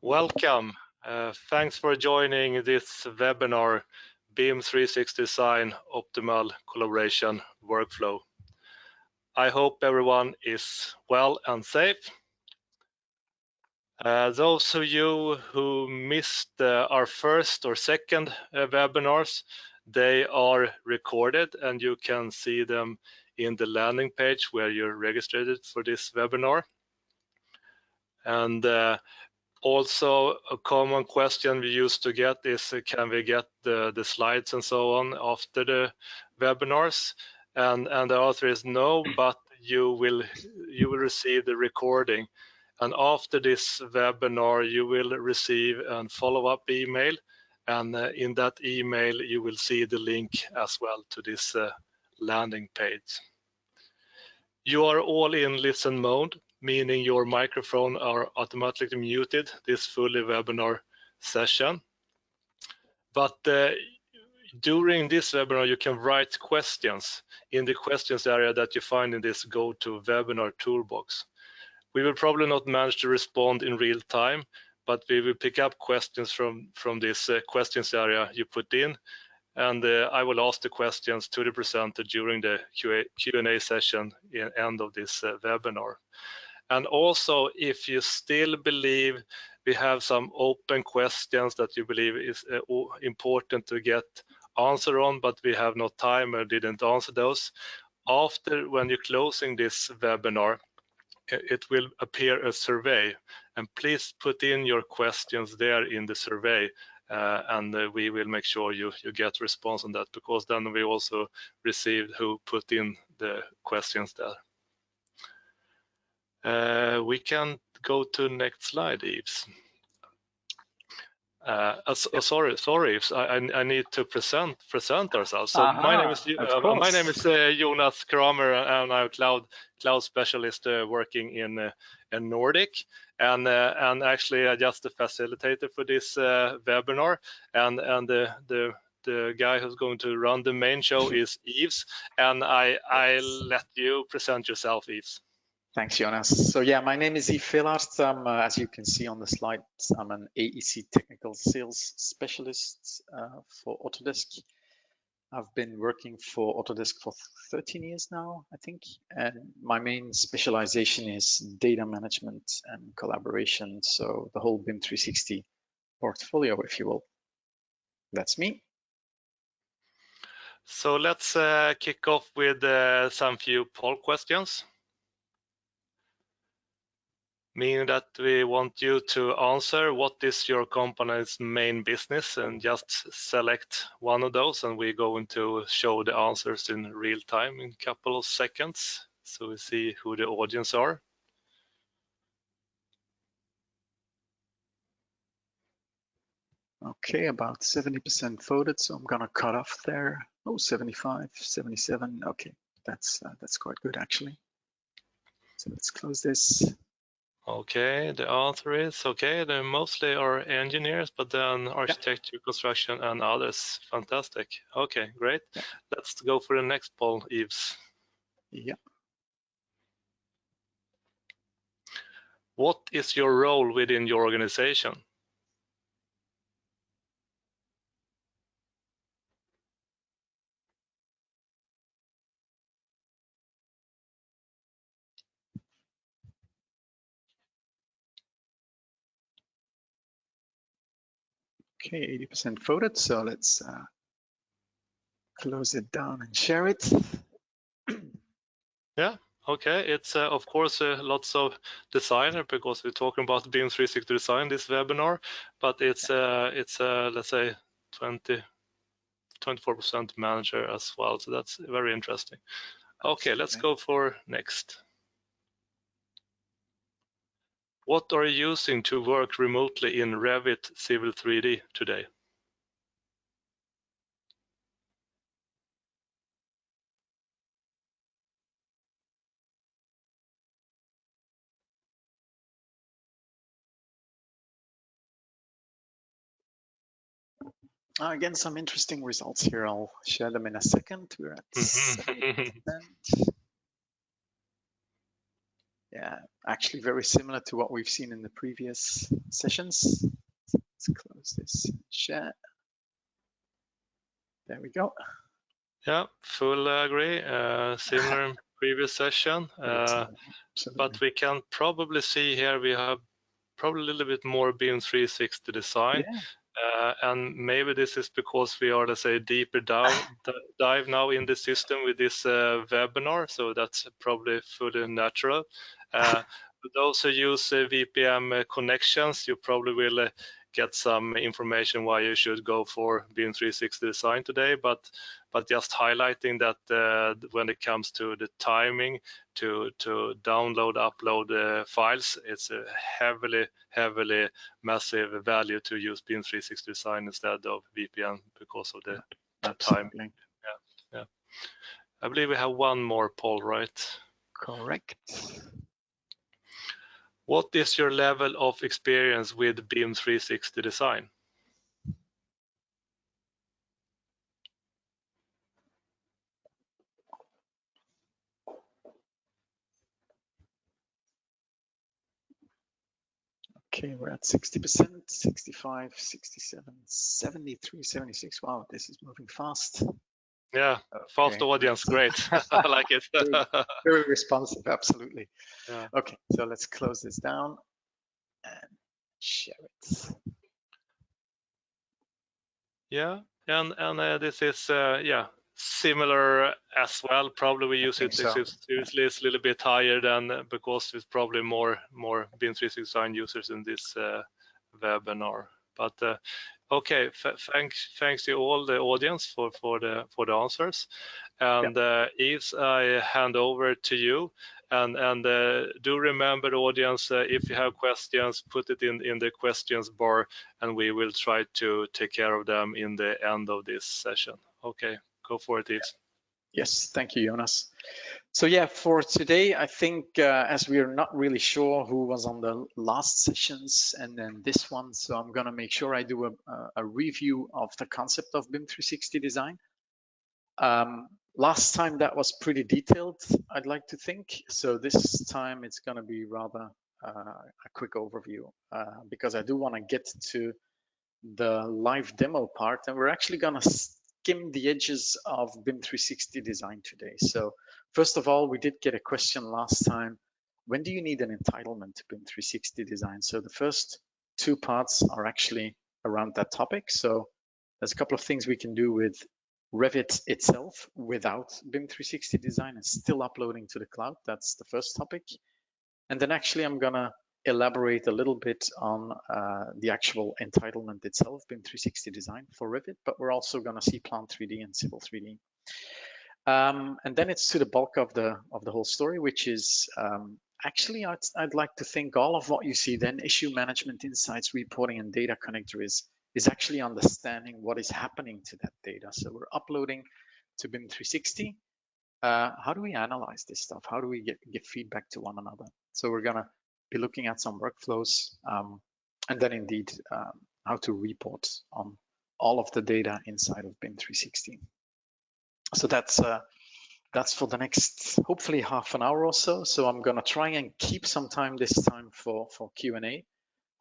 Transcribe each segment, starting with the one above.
Welcome. Thanks for joining this webinar, BIM 360 Design Optimal Collaboration Workflow. I hope everyone is well and safe. Those of you who missed our first or second webinars, they are recorded and you can see them in the landing page where you're registered for this webinar. And also, a common question we used to get is, can we get the slides and so on after the webinars? And the answer is no, but you will receive the recording. And after this webinar, you will receive a follow-up email. And in that email, you will see the link as well to this landing page. You are all in listen mode, meaning your microphone are automatically muted this fully webinar session. But during this webinar, you can write questions in the questions area that you find in this Go to Webinar toolbox. We will probably not manage to respond in real time, but we will pick up questions from this questions area you put in, and I will ask the questions to the presenter during the Q&A session in end of this webinar. And also, if you still believe we have some open questions that you believe is important to get answer on, but we have no time or didn't answer those, after when you're closing this webinar, it will appear a survey, and please put in your questions there in the survey, and we will make sure you get response on that, because then we also received who put in the questions there. We can go to next slide, Yves. Sorry, Yves, I need to present ourselves. So my name is Jonas Kramer, and I'm cloud specialist working in Nordic, and actually just the facilitator for this webinar, and the guy who's going to run the main show is Yves, and I let you present yourself, Yves. Thanks, Jonas. So yeah, my name is Yves Villard. As you can see on the slide, I'm an AEC technical sales specialist for Autodesk. I've been working for Autodesk for 13 years now, I think, and my main specialization is data management and collaboration. So the whole BIM 360 portfolio, if you will. That's me. So let's kick off with some few poll questions, meaning that we want you to answer what is your company's main business, and just select one of those, and we're going to show the answers in real time in a couple of seconds, so we see who the audience are. Okay, about 70% voted, so I'm gonna cut off there. Oh, 75, 77. Okay, that's quite good actually. So let's close this. Okay, the answer is okay. They mostly are engineers, but then architecture, construction, and others. Fantastic. Okay, great. Yeah. Let's go for the next poll, Yves. Yeah. What is your role within your organization? Okay, 80% voted, so let's close it down and share it. Yeah, okay. It's of course lots of designer, because we're talking about BIM 360 design this webinar, but it's let's say 24% manager as well, so that's very interesting. Okay, let's go for next. What are you using to work remotely in Revit Civil 3D today? Again, some interesting results here. I'll share them in a second. We're at 70%. Yeah, actually very similar to what we've seen in the previous sessions. Let's close this share. There we go. Yeah, full agree. Similar in previous session, but we can probably see here we have probably a little bit more BIM 360 design. Yeah. And maybe this is because we are, let's say, deeper dive now in the system with this webinar, so that's probably fully natural. For those who use VPN connections, you probably will get some information why you should go for BIM 360 design today, but just highlighting that when it comes to the timing to download, upload files, it's a heavily massive value to use BIM 360 design instead of VPN because of the time. Yeah. I believe we have one more poll, right? Correct. What is your level of experience with BIM 360 design? Okay, we're at 60%, 65, 67, 73, 76. Wow, this is moving fast. Yeah, okay. Fast audience, great. I like it. Very responsive, absolutely. Yeah. Okay, so let's close this down and share it. Yeah, and this is similar as well. Probably we use it seriously. It's a little bit higher than because it's probably more BIM 360 design users in this webinar. But okay, thanks to all the audience for the answers. And Yves, I hand over to you. And do remember, the audience, if you have questions, put it in the questions bar, and we will try to take care of them in the end of this session. Okay, go for it, Yves. Yes, thank you, Jonas. So yeah, for today, I think as we are not really sure who was on the last sessions and then this one, so I'm gonna make sure I do a review of the concept of BIM 360 design. Last time that was pretty detailed, I'd like to think. So this time it's gonna be rather a quick overview because I do wanna get to the live demo part, and we're actually gonna skim the edges of BIM 360 design today. So first of all, we did get a question last time. When do you need an entitlement to BIM 360 design? So the first two parts are actually around that topic. So there's a couple of things we can do with Revit itself without BIM 360 design and still uploading to the cloud. That's the first topic. And then actually I'm gonna elaborate a little bit on the actual entitlement itself, BIM 360 design for Revit, but we're also gonna see Plant 3D and Civil 3D. And then it's to the bulk of the whole story, which is actually I'd like to think all of what you see then, issue management, insights, reporting, and data connector is actually understanding what is happening to that data. So we're uploading to BIM 360. How do we analyze this stuff? How do we give feedback to one another? So we're gonna be looking at some workflows and then indeed how to report on all of the data inside of BIM 360. So that's for the next hopefully half an hour or so. So I'm gonna try and keep some time this time for Q&A.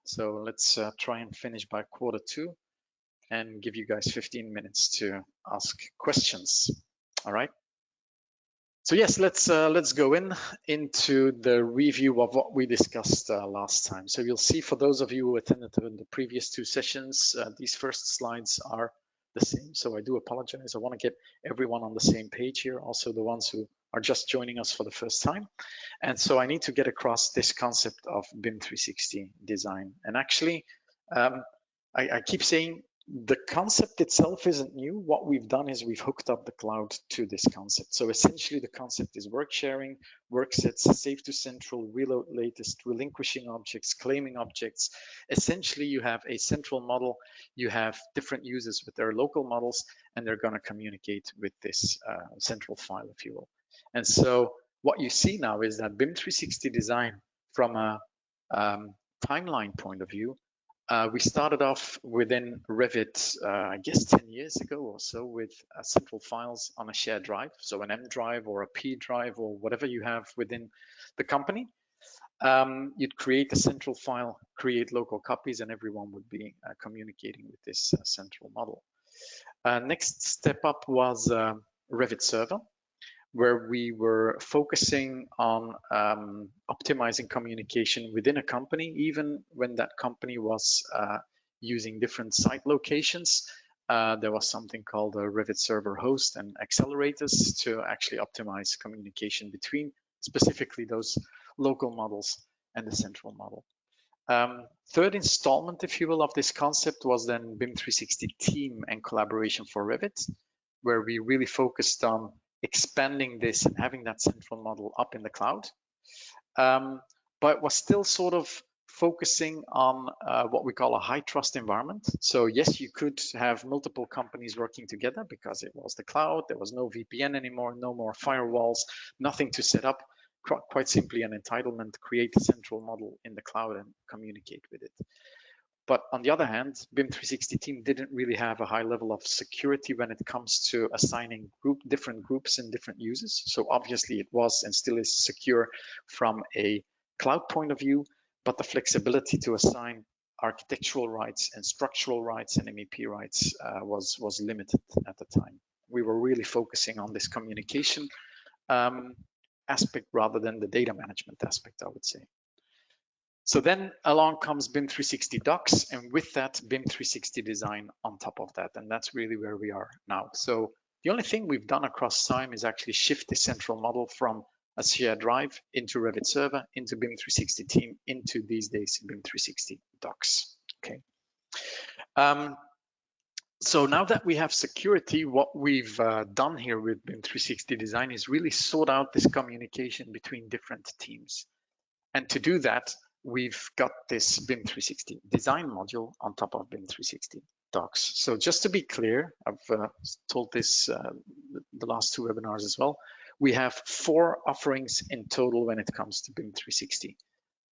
So let's try and finish by 1:45 and give you guys 15 minutes to ask questions. All right. So yes, let's go into the review of what we discussed last time. So you'll see, for those of you who attended the previous two sessions, these first slides are the same. So I do apologize. I want to get everyone on the same page here, also the ones who are just joining us for the first time. And so I need to get across this concept of BIM 360 design. And actually, I keep saying the concept itself isn't new. What we've done is we've hooked up the cloud to this concept. So essentially the concept is work sharing, work sets, save to central, reload latest, relinquishing objects, claiming objects. Essentially you have a central model, you have different users with their local models, and they're going to communicate with this central file, if you will. And so what you see now is that BIM 360 design, from a timeline point of view, we started off within Revit, I guess 10 years ago or so, with central files on a shared drive, so an M drive or a P drive or whatever you have within the company. you'd create a central file, create local copies, and everyone would be communicating with this central model. Next step up was Revit Server, where we were focusing on optimizing communication within a company, even when that company was using different site locations. There was something called a Revit Server host and accelerators to actually optimize communication between specifically those local models and the central model. Third installment, if you will, of this concept was then BIM 360 team and collaboration for Revit, where we really focused on expanding this and having that central model up in the cloud. But was still sort of focusing on what we call a high trust environment. So yes, you could have multiple companies working together because it was the cloud. There was no VPN anymore, no more firewalls, nothing to set up. Quite simply an entitlement, create a central model in the cloud and communicate with it. But on the other hand, BIM 360 team didn't really have a high level of security when it comes to assigning different groups and different users. So obviously it was and still is secure from a cloud point of view, but the flexibility to assign architectural rights and structural rights and MEP rights was limited at the time. We were really focusing on this communication aspect rather than the data management aspect, I would say. So then along comes BIM 360 Docs, and with that, BIM 360 design on top of that. And that's really where we are now. So the only thing we've done across time is actually shift the central model from a shared drive into Revit Server, into BIM 360 team, into these days BIM 360 Docs. Okay. So now that we have security, what we've done here with BIM 360 design is really sort out this communication between different teams. And to do that, we've got this BIM 360 design module on top of BIM 360 Docs. So just to be clear, I've told this the last two webinars as well. We have 4 offerings in total when it comes to BIM 360.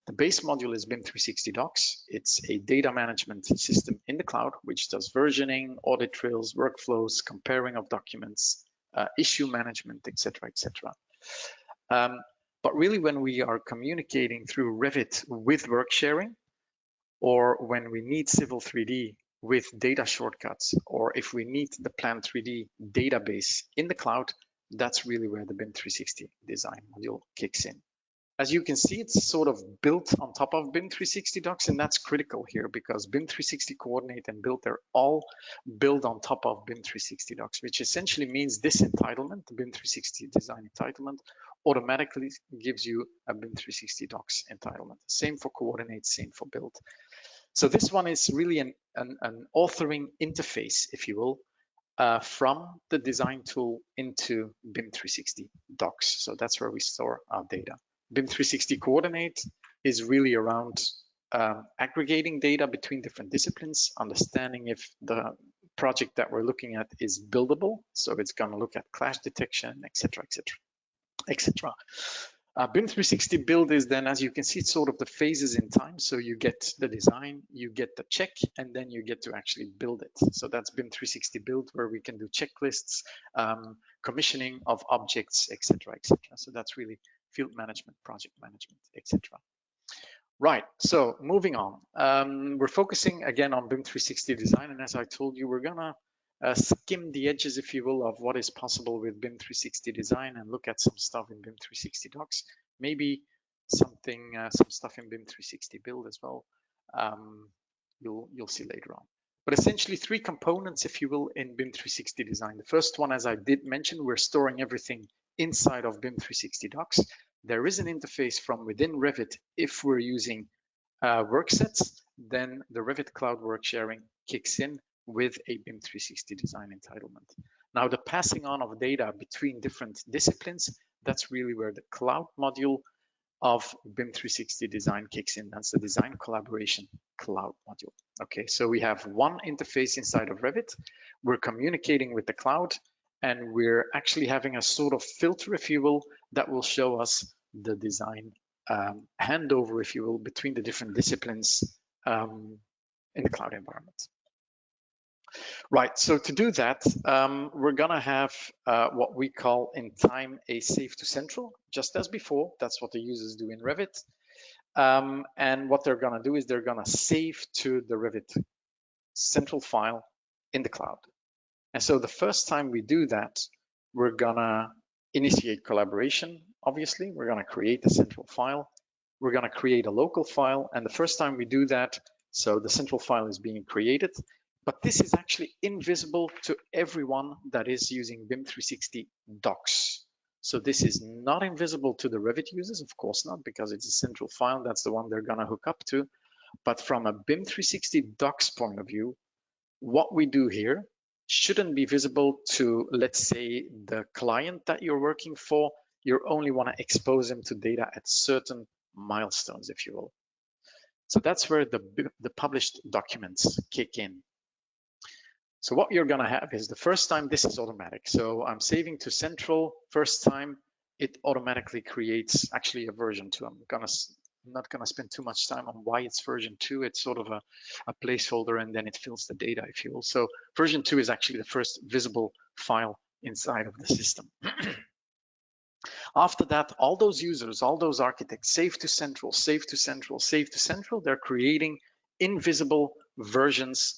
The base module is BIM 360 Docs. It's a data management system in the cloud, which does versioning, audit trails, workflows, comparing of documents, issue management, etc., etc. But really, when we are communicating through Revit with Worksharing, or when we need Civil 3D with data shortcuts, or if we need the Plan 3D database in the cloud, that's really where the BIM 360 design module kicks in. As you can see, it's sort of built on top of BIM 360 Docs, and that's critical here because BIM 360 Coordinate and Build, they're all built on top of BIM 360 Docs, which essentially means this entitlement, the BIM 360 design entitlement, automatically gives you a BIM 360 Docs entitlement. Same for Coordinate, same for Build. So this one is really an authoring interface, if you will, from the design tool into BIM 360 Docs. So that's where we store our data. BIM 360 Coordinate is really around aggregating data between different disciplines, understanding if the project that we're looking at is buildable. So it's going to look at clash detection, etc., etc., etc. BIM 360 Build is then, as you can see, it's sort of the phases in time. So you get the design, you get the check, and then you get to actually build it. So that's BIM 360 Build, where we can do checklists, commissioning of objects, etc., etc. So that's really field management, project management, etc. Right, so moving on. We're focusing again on BIM 360 design, and as I told you, we're gonna skim the edges, if you will, of what is possible with BIM 360 design and look at some stuff in BIM 360 Docs, maybe some stuff in BIM 360 Build as well. You'll see later on. But essentially 3 components, if you will, in BIM 360 design. The first one, as I did mention, we're storing everything inside of BIM 360 Docs. There is an interface from within Revit. If we're using work sets, then the Revit Cloud Worksharing kicks in with a BIM 360 design entitlement. Now, the passing on of data between different disciplines, that's really where the cloud module of BIM 360 design kicks in. That's the design collaboration cloud module. Okay, so we have one interface inside of Revit. We're communicating with the cloud, and we're actually having a sort of filter, if you will, that will show us the design handover, if you will, between the different disciplines in the cloud environment. Right, so to do that, we're gonna have what we call in time a save to central, just as before. That's what the users do in Revit. And what they're going to do is they're going to save to the Revit central file in the cloud. And so the first time we do that, we're going to initiate collaboration. Obviously, we're going to create a central file. We're going to create a local file. And the first time we do that, so the central file is being created, but this is actually invisible to everyone that is using BIM 360 docs. So this is not invisible to the Revit users, of course not, because it's a central file. That's the one they're going to hook up to. But from a BIM 360 docs point of view, what we do here shouldn't be visible to, let's say, the client that you're working for. You only want to expose them to data at certain milestones, if you will. So that's where the published documents kick in. So what you're going to have is the first time this is automatic. So I'm saving to central. First time it automatically creates actually a version 2. I'm not going to spend too much time on why it's version 2. It's sort of a placeholder, and then it fills the data, if you will. So version 2 is actually the first visible file inside of the system. After that, all those users, all those architects, save to central, save to central, save to central, they're creating invisible versions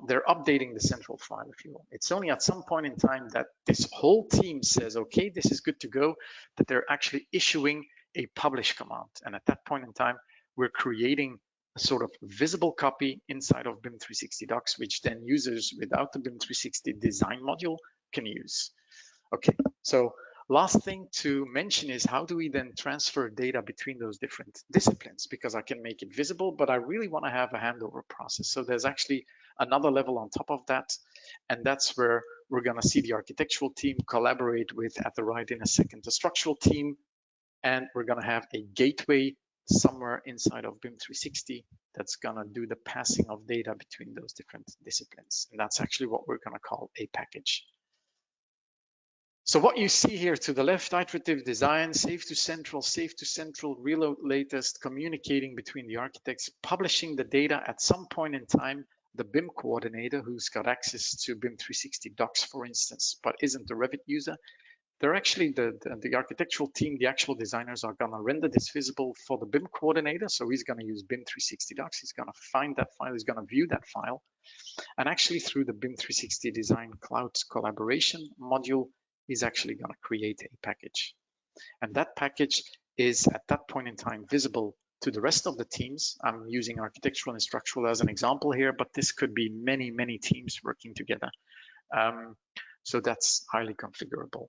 they're updating the central file, if you will. It's only at some point in time that this whole team says, okay, this is good to go, that they're actually issuing a publish command. And at that point in time, we're creating a sort of visible copy inside of BIM 360 docs, which then users without the BIM 360 design module can use. Okay, so last thing to mention is how do we then transfer data between those different disciplines? Because I can make it visible, but I really want to have a handover process. So there's actually another level on top of that. And that's where we're going to see the architectural team collaborate with, at the right in a second, the structural team. And we're going to have a gateway somewhere inside of BIM 360 that's going to do the passing of data between those different disciplines. And that's actually what we're going to call a package. So what you see here to the left, iterative design, save to central, reload latest, communicating between the architects, publishing the data at some point in time, the BIM coordinator who's got access to BIM 360 docs, for instance, but isn't the Revit user. They're actually the architectural team, the actual designers are going to render this visible for the BIM coordinator. So he's going to use BIM 360 docs. He's going to find that file. He's going to view that file. And actually through the BIM 360 design cloud collaboration module, is actually going to create a package. And that package is at that point in time visible to the rest of the teams. I'm using architectural and structural as an example here, but this could be many, many teams working together. So that's highly configurable.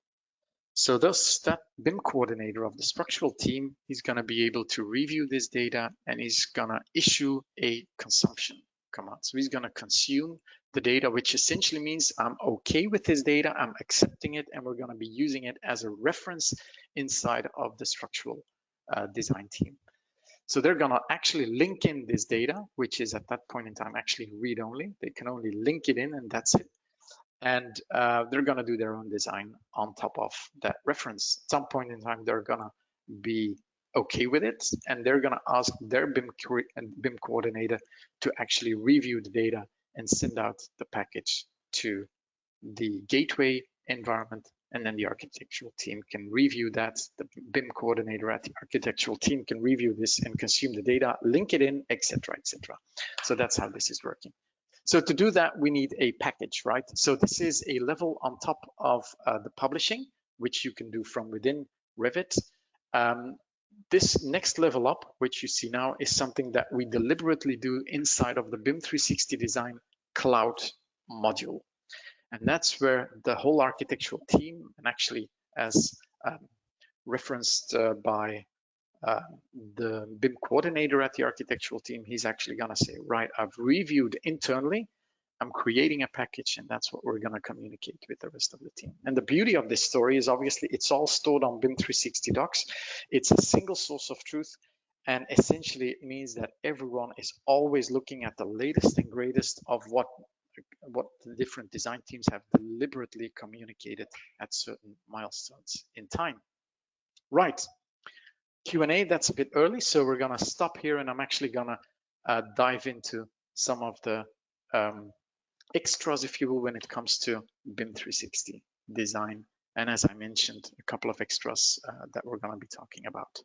So thus that BIM coordinator of the structural team, he's going to be able to review this data and he's going to issue a consumption command. So he's going to consume the data, which essentially means I'm okay with this data, I'm accepting it, and we're going to be using it as a reference inside of the structural design team. So they're going to actually link in this data, which is at that point in time actually read-only. They can only link it in and that's it. And they're going to do their own design on top of that reference. At some point in time, they're going to be okay with it, and they're going to ask their BIM coordinator to actually review the data and send out the package to the gateway environment, and then the architectural team can review that. The BIM coordinator at the architectural team can review this and consume the data, link it in, etc., etc. So that's how this is working. So to do that, we need a package, right? So this is a level on top of the publishing, which you can do from within Revit. This next level up, which you see now, is something that we deliberately do inside of the BIM 360 Design Cloud module. And that's where the whole architectural team, and actually as referenced by the BIM coordinator at the architectural team, he's actually going to say, right, I've reviewed internally, I'm creating a package, and that's what we're going to communicate with the rest of the team. And the beauty of this story is obviously it's all stored on BIM 360 docs. It's a single source of truth, and essentially it means that everyone is always looking at the latest and greatest of what the different design teams have deliberately communicated at certain milestones in time. Right. Q&A, that's a bit early, so we're going to stop here, and I'm actually going to dive into some of the extras, if you will, when it comes to BIM 360 design. And as I mentioned, a couple of extras that we're going to be talking about.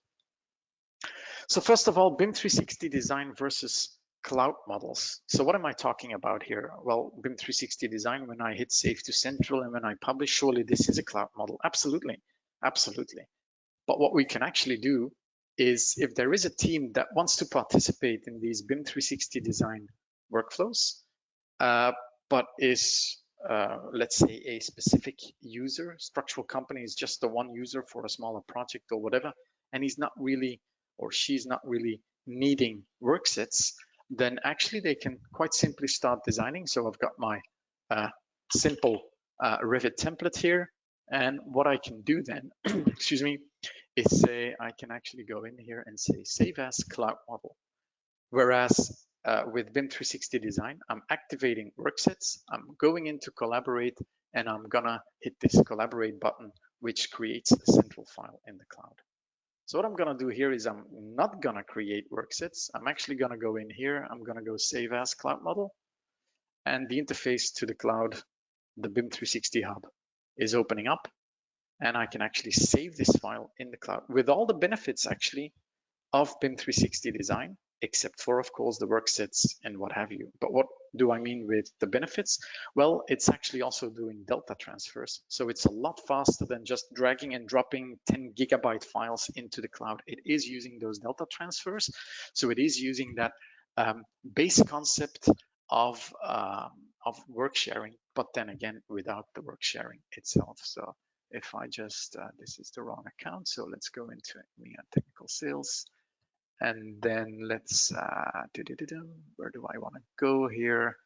So first of all, BIM 360 design versus cloud models. So what am I talking about here? Well, BIM 360 design, when I hit save to central and when I publish, surely this is a cloud model. Absolutely, absolutely. But what we can actually do is if there is a team that wants to participate in these BIM 360 design workflows, but is, let's say, a specific user, structural company is just the one user for a smaller project or whatever, and he's not really, or she's not really needing work sets, then actually they can quite simply start designing. So I've got my simple Revit template here. And what I can do then, excuse me, is say I can actually go in here and say save as cloud model. Whereas with BIM 360 design, I'm activating work sets, I'm going into collaborate, and I'm gonna hit this collaborate button, which creates a central file in the cloud. So what I'm gonna do here is I'm not gonna create work sets. I'm actually gonna go in here, I'm gonna go save as cloud model, and the interface to the cloud, the BIM 360 hub, is opening up, and I can actually save this file in the cloud with all the benefits actually of BIM 360 design, except for, of course, the work sets and what have you. But what do I mean with the benefits? Well, it's actually also doing delta transfers. So it's a lot faster than just dragging and dropping 10 gigabyte files into the cloud. It is using those delta transfers. So it is using that base concept of work sharing, but then again, without the work sharing itself. So if I just, this is the wrong account. So let's go into technical sales. And then let's, where do I want to go here?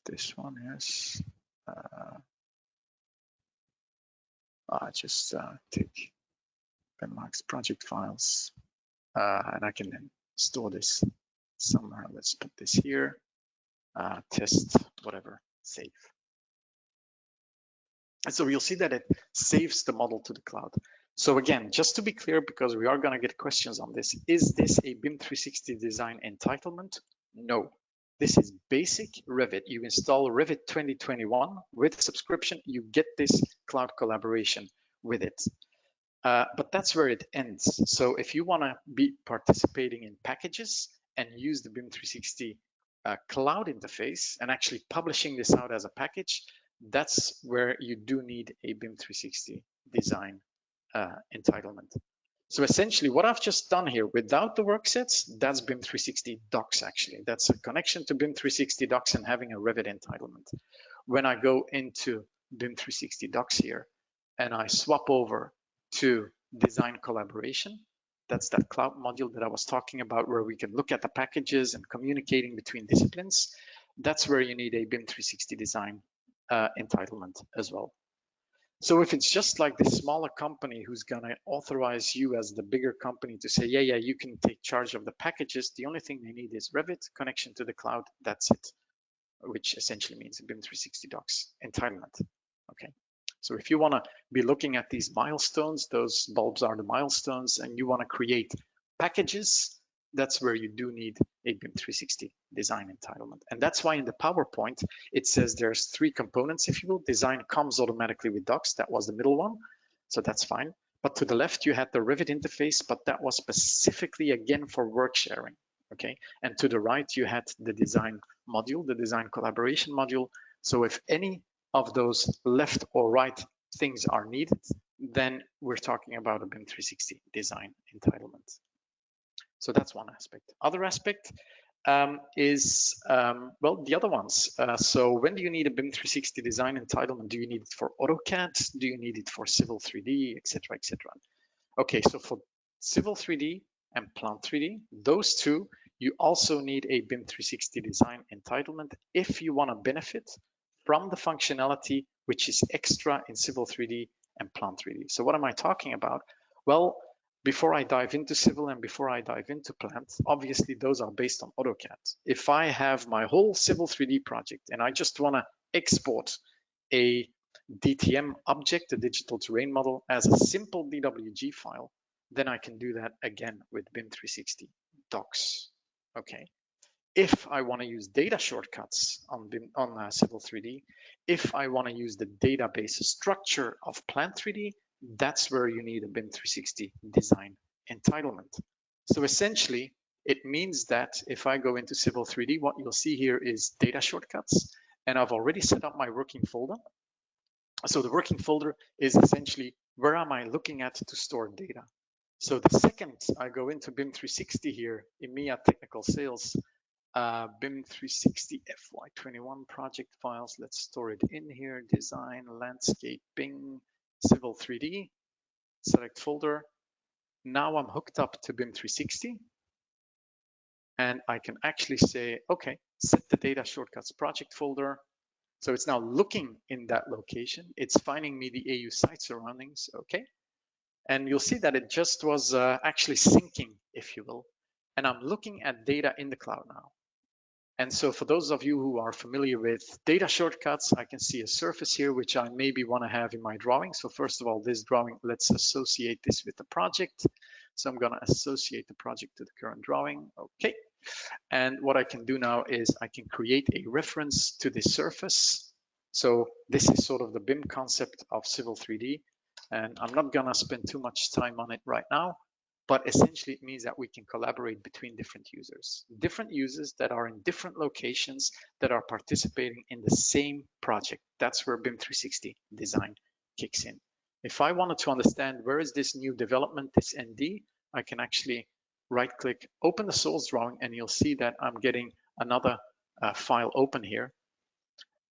This one is, I just take Benmark's project files, and I can then store this somewhere. Let's put this here, test, whatever, save. And so you'll see that it saves the model to the cloud. So again, just to be clear, because we are going to get questions on this, is this a BIM 360 design entitlement? No. This is basic Revit. You install Revit 2021 with subscription, you get this cloud collaboration with it. But that's where it ends. So if you want to be participating in packages and use the BIM 360 cloud interface and actually publishing this out as a package, that's where you do need a BIM 360 design entitlement. So essentially what I've just done here without the work sets, that's BIM 360 docs actually. That's a connection to BIM 360 docs and having a Revit entitlement. When I go into BIM 360 docs here and I swap over to design collaboration, that's that cloud module that I was talking about where we can look at the packages and communicating between disciplines. That's where you need a BIM 360 design entitlement as well. So if it's just like the smaller company who's gonna authorize you as the bigger company to say, yeah, you can take charge of the packages, the only thing they need is Revit, connection to the cloud, that's it, which essentially means a BIM 360 docs entitlement, okay? So if you wanna be looking at these milestones, those bulbs are the milestones, and you wanna create packages, that's where you do need a BIM 360 design entitlement. And that's why in the PowerPoint, it says there's 3 components, if you will. Design comes automatically with docs. That was the middle one. So that's fine. But to the left, you had the Revit interface, but that was specifically, again, for work sharing. Okay. And to the right, you had the design module, the design collaboration module. So if any of those left or right things are needed, then we're talking about a BIM 360 design entitlement. So that's one aspect. Other aspect is, well, the other ones. So when do you need a BIM 360 design entitlement? Do you need it for AutoCAD? Do you need it for Civil 3D, etc., etc.? Okay, so for Civil 3D and Plant 3D, those two, you also need a BIM 360 design entitlement if you want to benefit from the functionality which is extra in Civil 3D and Plant 3D. So what am I talking about? Well, before I dive into Civil and before I dive into Plant, obviously those are based on AutoCAD. If I have my whole Civil 3D project and I just want to export a DTM object, a digital terrain model, as a simple DWG file, then I can do that again with BIM 360 docs. Okay. If I want to use data shortcuts on Civil 3D, if I want to use the database structure of Plant 3D, that's where you need a BIM 360 design entitlement. So essentially, it means that if I go into Civil 3D, what you'll see here is data shortcuts, and I've already set up my working folder. So the working folder is essentially where am I looking at to store data. So the second I go into BIM 360 here, EMEA Technical Sales, BIM 360 FY21 project files, let's store it in here, design, landscaping, Civil 3D, select folder. Now I'm hooked up to BIM 360, and I can actually say, okay, set the data shortcuts project folder. So it's now looking in that location. It's finding me the AU site surroundings, okay? And you'll see that it just was actually syncing, if you will. And I'm looking at data in the cloud now. And so for those of you who are familiar with data shortcuts, I can see a surface here, which I maybe want to have in my drawing. So first of all, this drawing, let's associate this with the project. So I'm going to associate the project to the current drawing. Okay. And what I can do now is I can create a reference to this surface. So this is sort of the BIM concept of Civil 3D. And I'm not going to spend too much time on it right now. But essentially, it means that we can collaborate between different users that are in different locations that are participating in the same project. That's where BIM 360 design kicks in. If I wanted to understand where is this new development, this ND, I can actually right-click, open the source drawing, and you'll see that I'm getting another file open here.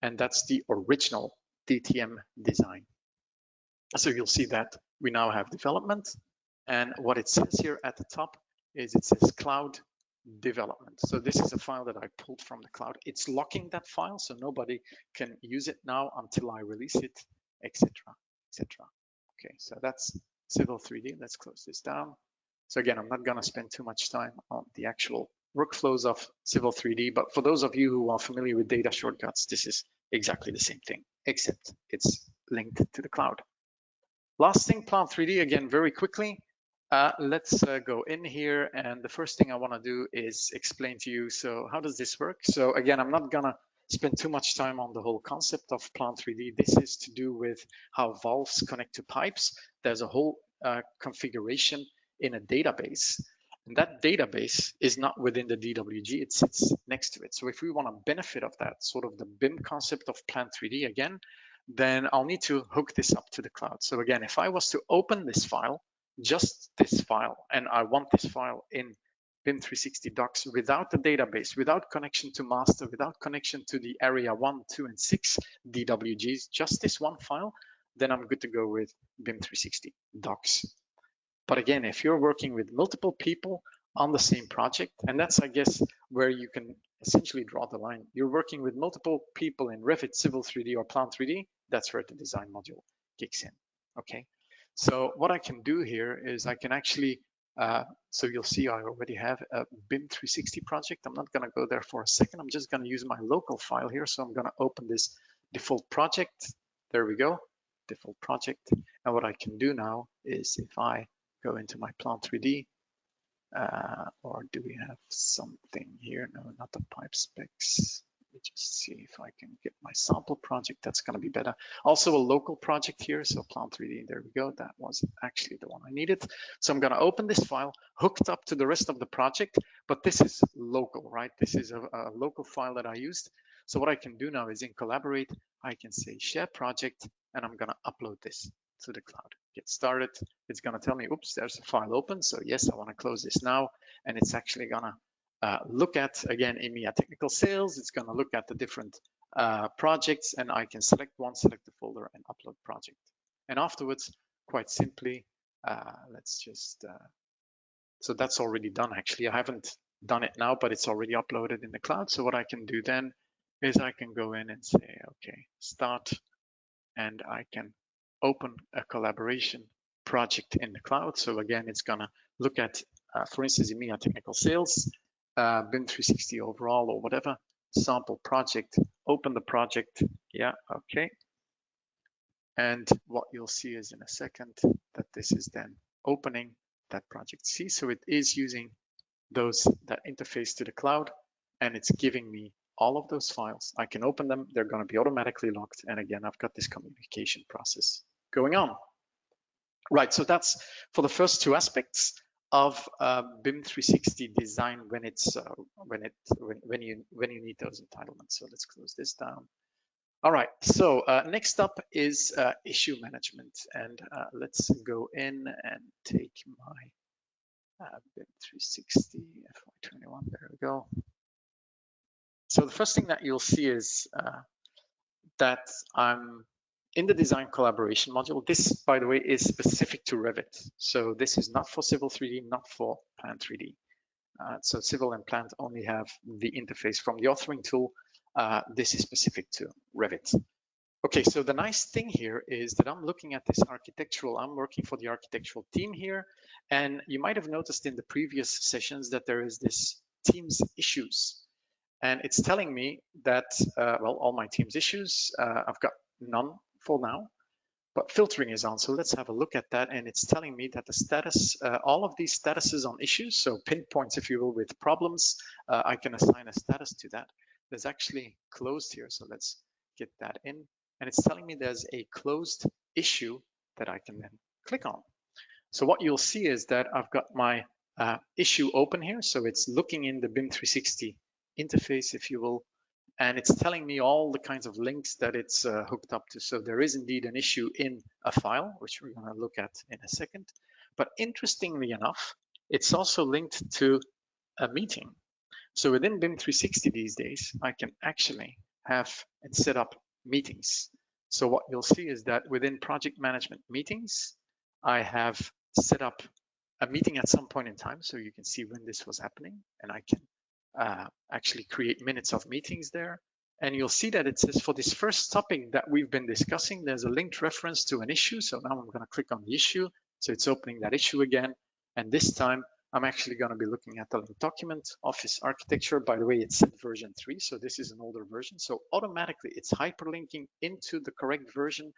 And that's the original DTM design. So you'll see that we now have development. And what it says here at the top is it says cloud development. So this is a file that I pulled from the cloud. It's locking that file, so nobody can use it now until I release it, etc., etc. Okay, so that's Civil 3D. Let's close this down. So again, I'm not going to spend too much time on the actual workflows of Civil 3D, but for those of you who are familiar with data shortcuts, this is exactly the same thing, except it's linked to the cloud. Last thing, Plant 3D, again, very quickly. Let's go in here, and the first thing I want to do is explain to you, so how does this work? So again, I'm not gonna spend too much time on the whole concept of Plant 3D. This is to do with how valves connect to pipes. There's a whole configuration in a database, and that database is not within the DWG, it sits next to it. So if we want to benefit of that, sort of the BIM concept of Plant 3D again, then I'll need to hook this up to the cloud. So again, if I was to open this file, just this file, and I want this file in BIM 360 docs without the database, without connection to master, without connection to the area 1, 2, and 6 DWGs, just this one file, then I'm good to go with BIM 360 docs. But again, if you're working with multiple people on the same project, and that's, I guess, where you can essentially draw the line. You're working with multiple people in Revit, Civil 3D, or Plant 3D, that's where the design module kicks in, okay? So what I can do here is I can actually, so you'll see I already have a BIM 360 project. I'm not gonna go there for a second. I'm just gonna use my local file here. So I'm gonna open this default project. There we go, default project. And what I can do now is if I go into my Plant 3D, or do we have something here? No, not the pipe specs. Let me just see if I can get my sample project. That's going to be better. Also a local project here. So Plant 3D, there we go. That was actually the one I needed. So I'm going to open this file hooked up to the rest of the project, but this is local, right? This is a local file that I used. So what I can do now is in Collaborate, I can say share project, and I'm going to upload this to the cloud. Get started. It's going to tell me, oops, there's a file open. So yes, I want to close this now. And it's actually going to look at, again, EMEA Technical Sales. It's going to look at the different projects, and I can select one, select the folder, and upload project. And afterwards, quite simply, let's just, so that's already done, actually. I haven't done it now, but it's already uploaded in the cloud. So what I can do then is I can go in and say, okay, start, and I can open a collaboration project in the cloud. So again, it's gonna look at, for instance, EMEA Technical Sales, BIM 360 overall or whatever, sample project, open the project, yeah, okay. And what you'll see is in a second that this is then opening that project. See, so it is using that interface to the cloud, and it's giving me all of those files. I can open them, they're going to be automatically locked. And again, I've got this communication process going on. Right, so that's for the first two aspects of BIM 360 design when it's when you need those entitlements. So let's close this down. All right, so next up is issue management, and let's go in and take my BIM 360 FY21. There we go. So the first thing that you'll see is that I'm in the design collaboration module. This, by the way, is specific to Revit. So this is not for Civil 3D, not for Plant 3D. So Civil and Plant only have the interface from the authoring tool. This is specific to Revit. Okay, so the nice thing here is that I'm looking at this architectural, I'm working for the architectural team here. And you might have noticed in the previous sessions that there is this team's issues. And it's telling me that, well, all my team's issues, I've got none for now, but filtering is on. So let's have a look at that. And it's telling me that the status, all of these statuses on issues, so pinpoints, if you will, with problems, I can assign a status to that. There's actually closed here. So let's get that in. And it's telling me there's a closed issue that I can then click on. So what you'll see is that I've got my issue open here. So it's looking in the BIM 360 interface, if you will, and it's telling me all the kinds of links that it's hooked up to. So there is indeed an issue in a file, which we're going to look at in a second. But interestingly enough, it's also linked to a meeting. So within BIM 360 these days, I can actually have and set up meetings. So what you'll see is that within project management meetings, I have set up a meeting at some point in time. So you can see when this was happening, and I can actually create minutes of meetings there. And you'll see that it says for this first topic that we've been discussing, there's a linked reference to an issue. So now I'm going to click on the issue. So it's opening that issue again. And this time I'm actually going to be looking at the linked document, Office Architecture. By the way, it's set version 3, so this is an older version. So automatically it's hyperlinking into the correct version,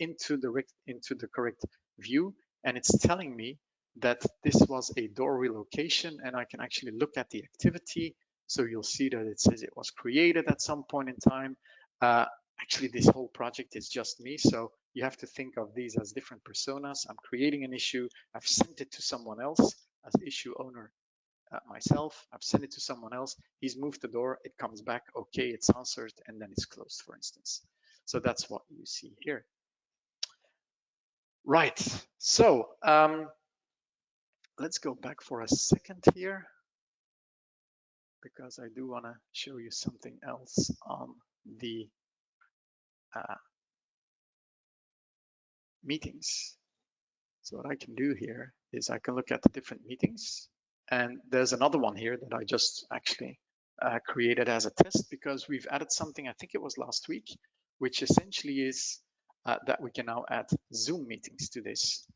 into the correct view. And it's telling me that this was a door relocation, and I can actually look at the activity. So you'll see that it says it was created at some point in time. Actually, this whole project is just me. So you have to think of these as different personas. I'm creating an issue. I've sent it to someone else as issue owner myself. I've sent it to someone else. He's moved the door. It comes back. Okay, it's answered, and then it's closed, for instance. So that's what you see here. Right. So let's go back for a second here, because I do want to show you something else on the meetings. So what I can do here is I can look at the different meetings, and there's another one here that I just actually created as a test, because we've added something, I think it was last week, which essentially is that we can now add Zoom meetings to this.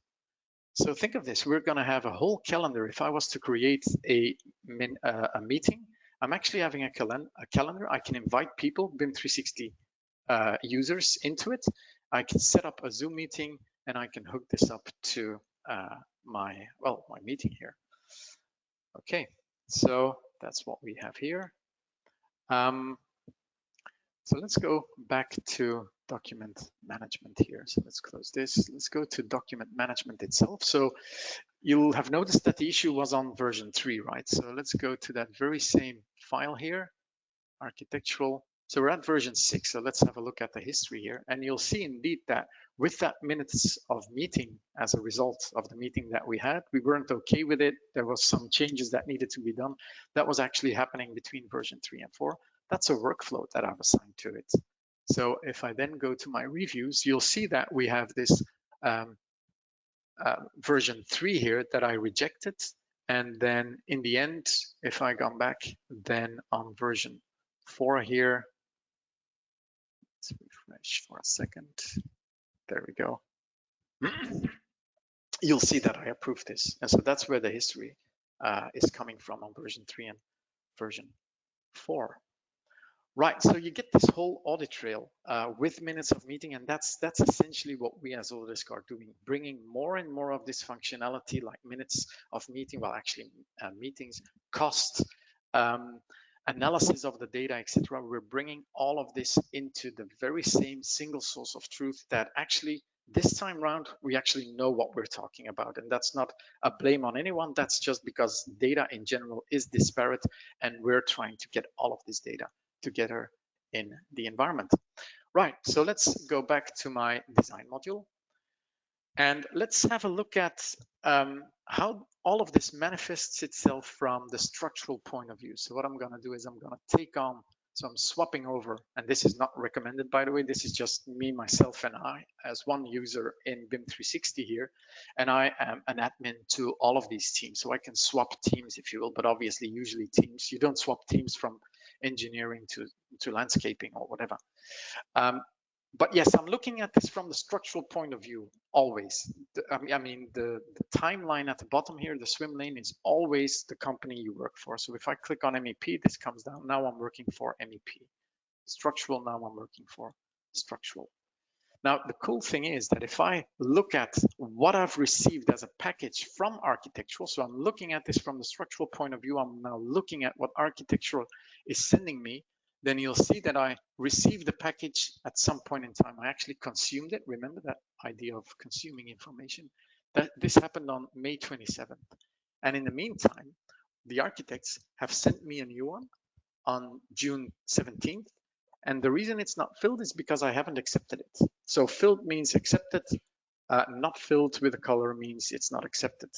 So think of this, we're going to have a whole calendar. If I was to create a meeting, I'm actually having a calendar. I can invite people, BIM 360 users into it. I can set up a Zoom meeting, and I can hook this up to my meeting here. Okay, so that's what we have here. So let's go back to document management here. So let's close this. Let's go to document management itself. So you'll have noticed that the issue was on version 3, right? So let's go to that very same file here, architectural. So we're at version 6. So let's have a look at the history here. And you'll see indeed that with that minutes of meeting as a result of the meeting that we had, we weren't okay with it. There was some changes that needed to be done. That was actually happening between version 3 and 4. That's a workflow that I've assigned to it. So if I then go to my reviews, you'll see that we have this version 3 here that I rejected. And then in the end, if I come back, then on version 4 here, let's refresh for a second. There we go. You'll see that I approved this. And so that's where the history is coming from on version 3 and version 4. Right, so you get this whole audit trail with minutes of meeting, and that's essentially what we as Autodesk are doing, bringing more and more of this functionality like minutes of meeting, well, actually meetings, cost, analysis of the data, etc. We're bringing all of this into the very same single source of truth that actually This time round, we actually know what we're talking about, and that's not a blame on anyone. That's just because data in general is disparate, and we're trying to get all of this data together in the environment. Right, so let's go back to my design module, and let's have a look at how all of this manifests itself from the structural point of view. So what I'm going to do is I'm going to take on, so I'm swapping over, and this is not recommended, by the way. This is just me, myself, and I as one user in BIM 360 here, and I am an admin to all of these teams. So I can swap teams, if you will, but obviously usually teams, you don't swap teams from engineering to landscaping or whatever. But yes, I'm looking at this from the structural point of view always. The timeline at the bottom here, the swim lane, is always the company you work for. So if I click on MEP, this comes down. Now I'm working for MEP. Structural, now I'm working for structural. Now, the cool thing is that if I look at what I've received as a package from architectural, so I'm looking at this from the structural point of view, I'm now looking at what architectural is sending me, then you'll see that I received the package at some point in time. I actually consumed it. Remember that idea of consuming information? This happened on May 27th. And in the meantime, the architects have sent me a new one on June 17th. And the reason it's not filled is because I haven't accepted it. So filled means accepted, not filled with a color means it's not accepted.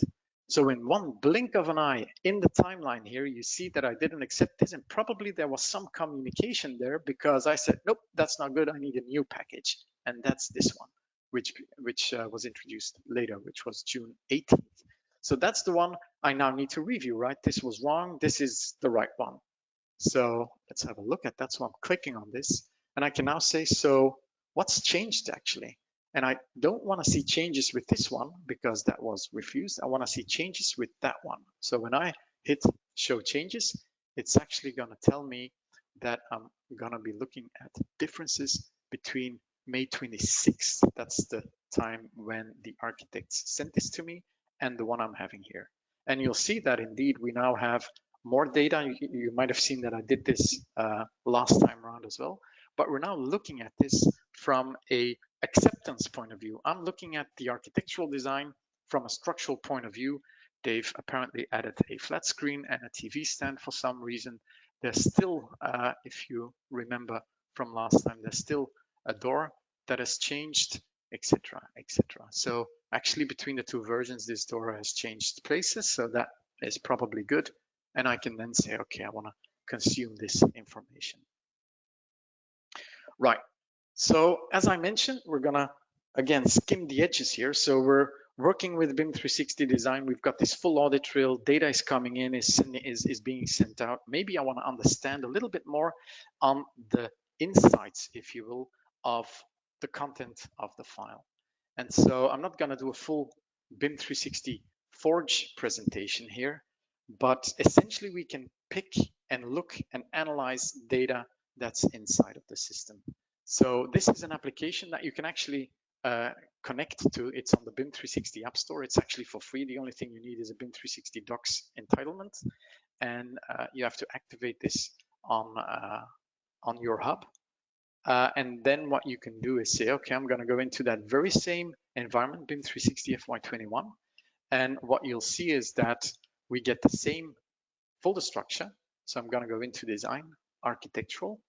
So in one blink of an eye in the timeline here, you see that I didn't accept this, and probably there was some communication there because I said, nope, that's not good, I need a new package. And that's this one, which was introduced later, which was June 18th. So that's the one I now need to review, right? This was wrong, this is the right one. So let's have a look at that. So I'm clicking on this, and I can now say, so what's changed actually? And I don't want to see changes with this one because that was refused. I want to see changes with that one. So when I hit show changes, it's actually going to tell me that I'm going to be looking at differences between May 26th. That's the time when the architects sent this to me, and the one I'm having here. And you'll see that indeed we now have more data. You might have seen that I did this last time around as well, but we're now looking at this from a acceptance point of view. I'm looking at the architectural design from a structural point of view. They've apparently added a flat screen and a TV stand for some reason. There's still, if you remember from last time, there's still a door that has changed, etc., etc. So actually between the two versions, this door has changed places, so that is probably good. And I can then say, okay, I want to consume this information. Right. So as I mentioned, we're going to, again, skim the edges here. So we're working with BIM 360 design. We've got this full audit trail. Data is coming in, is being sent out. Maybe I want to understand a little bit more on the insights, if you will, of the content of the file. And so I'm not going to do a full BIM 360 Forge presentation here, but essentially we can pick and look and analyze data that's inside of the system. So this is an application that you can actually connect to. It's on the BIM 360 App Store. It's actually for free. The only thing you need is a BIM 360 Docs entitlement, and you have to activate this on your hub. And then what you can do is say, okay, I'm going to go into that very same environment, BIM 360 FY21. And what you'll see is that we get the same folder structure. So I'm going to go into design, architectural,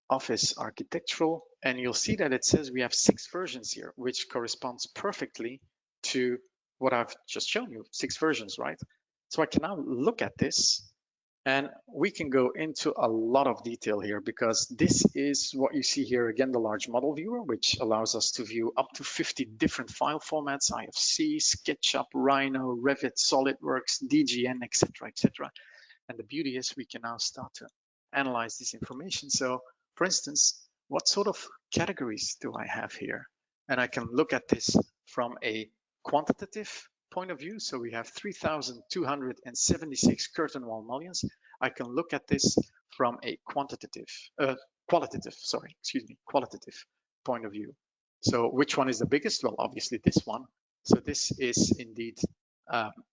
office architectural, and you'll see that it says we have 6 versions here, which corresponds perfectly to what I've just shown you, 6 versions, right? So I can now look at this, and we can go into a lot of detail here because this is what you see here again, the large model viewer, which allows us to view up to 50 different file formats: IFC, SketchUp, Rhino, Revit, SolidWorks, DGN, etc., etc. And the beauty is we can now start to analyze this information. So for instance, what sort of categories do I have here? And I can look at this from a quantitative point of view. So we have 3,276 curtain wall mullions. I can look at this from a qualitative point of view. So which one is the biggest? Well, obviously this one. So this is indeed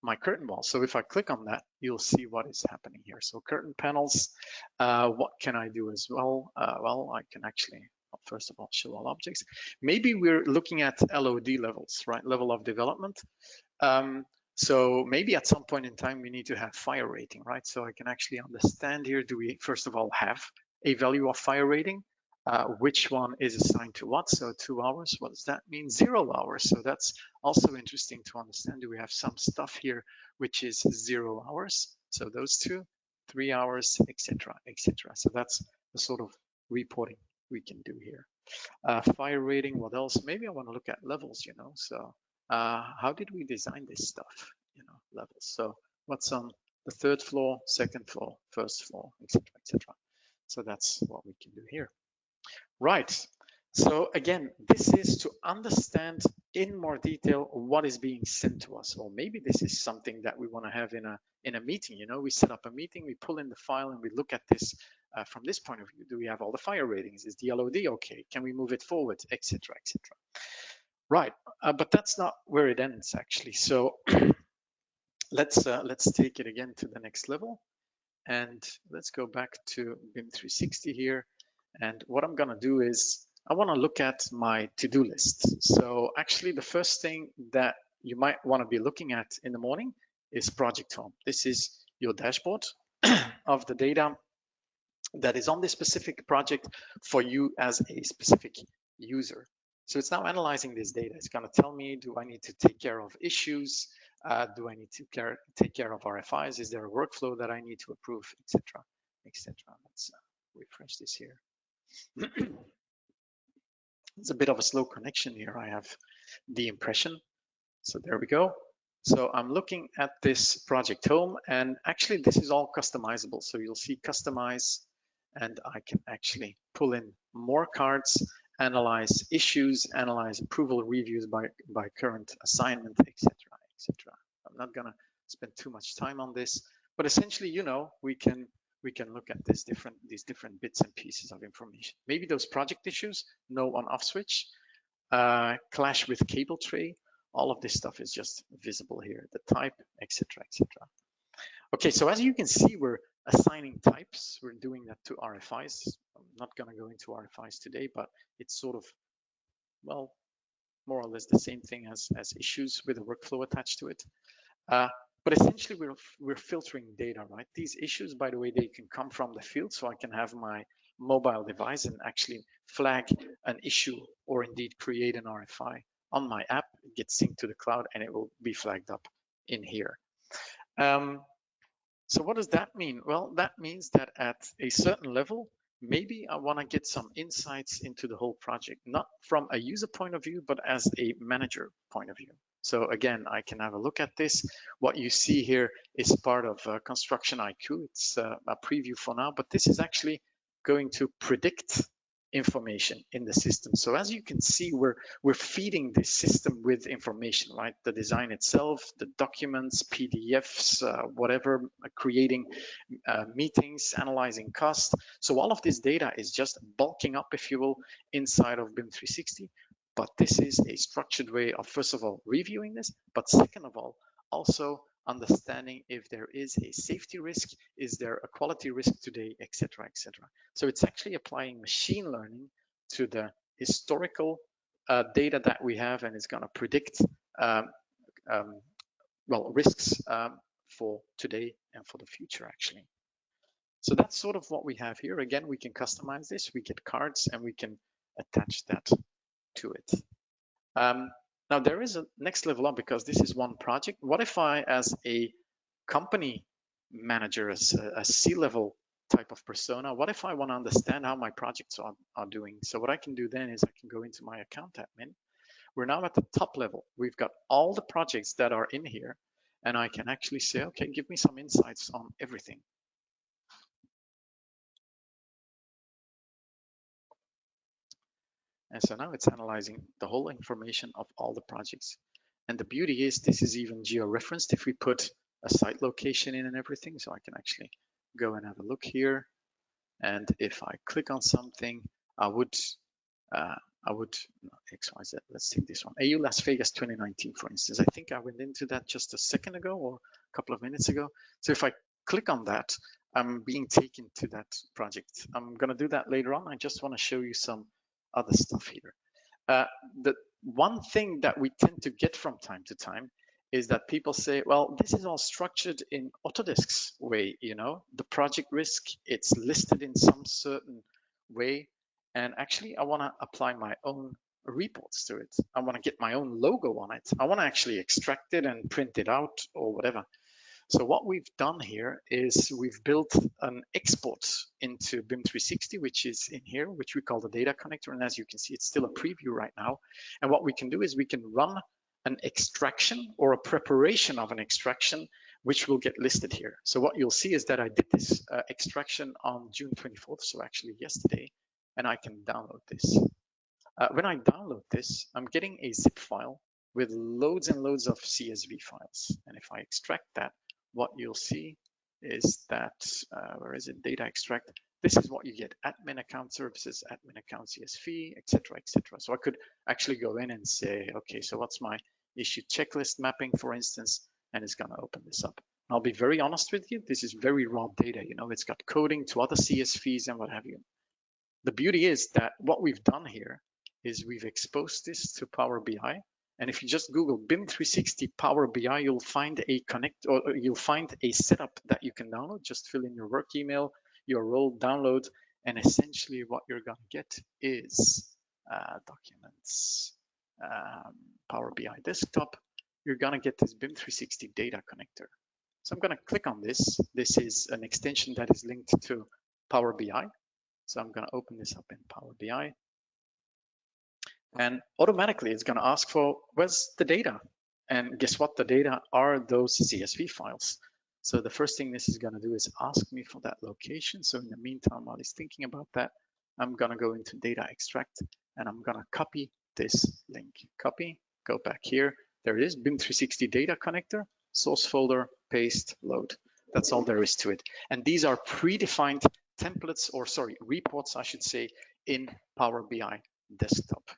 my curtain wall. So if I click on that, you'll see what is happening here. So curtain panels, what can I do as well? Well, I can actually first of all, show all objects. Maybe we're looking at LOD levels, right? Level of development. So maybe at some point in time, we need to have fire rating, right? So I can actually understand here, do we first of all have a value of fire rating? Which one is assigned to what? So 2 hours, what does that mean? 0 hours. So that's also interesting to understand. Do we have some stuff here which is 0 hours? So those two, 3 hours, etc., etc. So that's the sort of reporting we can do here. Fire rating, what else? Maybe I want to look at levels, you know. So how did we design this stuff, you know, levels? So what's on the 3rd floor, 2nd floor, 1st floor, etc., etc. So that's what we can do here. Right. So again, this is to understand in more detail what is being sent to us, or maybe this is something that we want to have in a meeting. You know, we set up a meeting, we pull in the file, and we look at this from this point of view. Do we have all the fire ratings? Is the LOD okay? Can we move it forward, etc., etc. Right, but that's not where it ends actually. So let's take it again to the next level, and let's go back to BIM 360 here. And what I'm gonna do is I want to look at my to-do list. So actually the first thing that you might want to be looking at in the morning is Project Home. This is your dashboard of the data that is on this specific project for you as a specific user. So it's now analyzing this data. It's going to tell me, do I need to take care of issues? Do I need to take care of RFIs? Is there a workflow that I need to approve, etc., etc. Let's refresh this here. It's a bit of a slow connection here. I have the impression. So there we go. So I'm looking at this Project Home, and actually this is all customizable. So you'll see customize, and I can actually pull in more cards, analyze issues, analyze approval reviews by current assignment, etc., etc. I'm not gonna spend too much time on this, but essentially, you know, we can look at these different bits and pieces of information. Maybe those project issues, no on-off switch, clash with cable tray. All of this stuff is just visible here, the type, etc., etc. Okay, so as you can see, we're assigning types. We're doing that to RFIs. I'm not going to go into RFIs today, but it's sort of, well, more or less the same thing as issues with a workflow attached to it. But essentially, we're filtering data, right? These issues, by the way, they can come from the field, so I can have my mobile device and actually flag an issue or indeed create an RFI on my app. It gets synced to the cloud and it will be flagged up in here. So what does that mean? Well, that means that at a certain level, maybe I want to get some insights into the whole project, not from a user point of view, but as a manager point of view. So again, I can have a look at this. What you see here is part of Construction IQ. It's a preview for now, but this is actually going to predict information in the system. So as you can see, we're feeding this system with information, right? The design itself, the documents, PDFs, whatever, creating meetings, analyzing cost. So all of this data is just bulking up, if you will, inside of BIM 360. But this is a structured way of, first of all, reviewing this, but second of all, also understanding if there is a safety risk, is there a quality risk today, etc., etc. So it's actually applying machine learning to the historical data that we have, and it's going to predict well, risks for today and for the future, actually. So that's sort of what we have here. Again, we can customize this. We get cards and we can attach that to it. Now there is a next level up, because this is one project. What if I, as a company manager, as a C-level type of persona, what if I want to understand how my projects are doing? So what I can do then is I can go into my account admin. We're now at the top level. We've got all the projects that are in here, and I can actually say, okay, give me some insights on everything. And so now it's analyzing the whole information of all the projects. And the beauty is this is even geo-referenced if we put a site location in and everything. So I can actually go and have a look here. And if I click on something, I would XYZ, let's take this one. AU Las Vegas 2019, for instance. I think I went into that just a second ago or a couple of minutes ago. So if I click on that, I'm being taken to that project. I'm going to do that later on. I just want to show you some other stuff here. The one thing that we tend to get from time to time is that people say, well, this is all structured in Autodesk's way, you know, the project risk, it's listed in some certain way. And actually, I want to apply my own reports to it. I want to get my own logo on it. I want to actually extract it and print it out or whatever. So what we've done here is we've built an export into BIM 360, which is in here, which we call the data connector. And as you can see, it's still a preview right now. And what we can do is we can run an extraction or a preparation of an extraction, which will get listed here. So what you'll see is that I did this extraction on June 24th, so actually yesterday, and I can download this. When I download this, I'm getting a zip file with loads and loads of CSV files. And if I extract that, what you'll see is that, where is it, data extract, this is what you get, admin account services, admin account CSV, etc., etc. So I could actually go in and say, okay, so what's my issue checklist mapping, for instance, and it's gonna open this up. And I'll be very honest with you, this is very raw data, you know, it's got coding to other CSVs and what have you. The beauty is that what we've done here is we've exposed this to Power BI. And if you just Google BIM 360 Power BI, you'll find a you'll find a setup that you can download. Just fill in your work email, your role, download, and essentially what you're gonna get is documents, Power BI desktop. You're gonna get this BIM 360 data connector. So I'm gonna click on this. This is an extension that is linked to Power BI. So I'm gonna open this up in Power BI. And automatically it's going to ask for, where's the data? And guess what? The data are those CSV files. So the first thing this is going to do is ask me for that location. So in the meantime, while it's thinking about that, I'm going to go into data extract and I'm going to copy this link. Copy, go back here. There it is, BIM 360 data connector, source folder, paste, load. That's all there is to it. And these are predefined templates, or sorry, reports, I should say, in Power BI desktop.